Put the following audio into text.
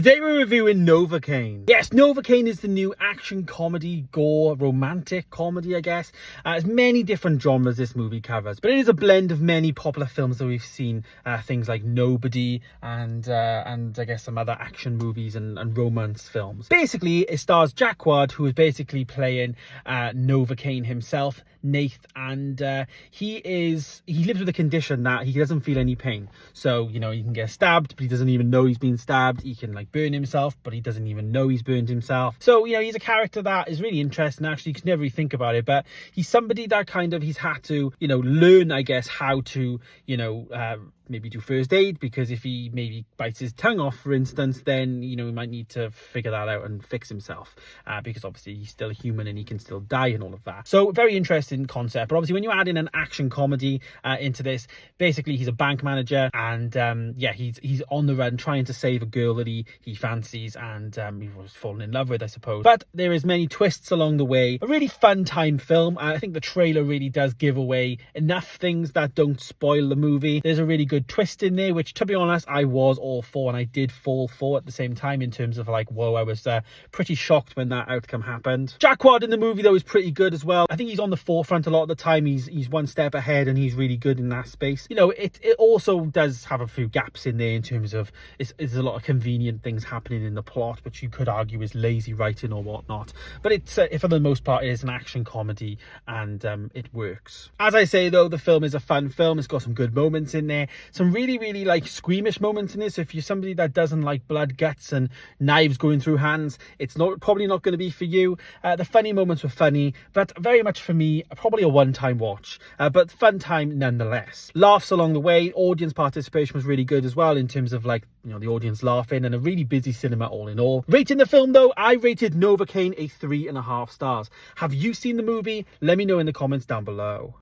Today we're reviewing Novocaine. Yes, Novocaine is the new action comedy, gore, romantic comedy, I guess. There's many different genres this movie covers, but it is a blend of many popular films that we've seen. Things like Nobody and I guess some other action movies and romance films. Basically, it stars Jack Ward, who is basically playing Novocaine himself, Nath, and he lives with a condition that he doesn't feel any pain. So, you know, he can get stabbed, but he doesn't even know he's been stabbed. He can like burn himself, but he doesn't even know he's burned himself. So, you know, he's a character that is really interesting. Actually, you can never really think about it, but he's somebody that he's had to, you know, learn, I guess, how to, you know, maybe do first aid, because if he maybe bites his tongue off, for instance, then, you know, he might need to figure that out and fix himself, because obviously he's still a human and he can still die and all of that. So very interesting concept. But obviously when you add in an action comedy into this, basically he's a bank manager, and yeah, he's on the run trying to save a girl that he fancies and he was fallen in love with, I suppose. But there is many twists along the way. A really fun time film. I think the trailer really does give away enough things that don't spoil the movie. There's a really good twist in there, which, to be honest, I was all for, and I did fall for at the same time, in terms of like, whoa, I was pretty shocked when that outcome happened. Jack Ward in the movie though is pretty good as well. I think he's on the forefront a lot of the time. He's one step ahead and he's really good in that space. You know, it also does have a few gaps in there in terms of it's a lot of convenient things happening in the plot, which you could argue is lazy writing or whatnot, but it's for the most part it is an action comedy, and it works. As I say though, the film is a fun film. It's got some good moments in there, some really like squeamish moments in this. So if you're somebody that doesn't like blood, guts and knives going through hands, it's probably not going to be for you. The funny moments were funny, but very much for me probably a one-time watch, but fun time nonetheless. Laughs along the way. Audience participation was really good as well, in terms of like, you know, the audience laughing, and a really busy cinema all in all. Rating the film though, I rated Novocaine a 3.5 stars. Have you seen the movie? Let me know in the comments down below.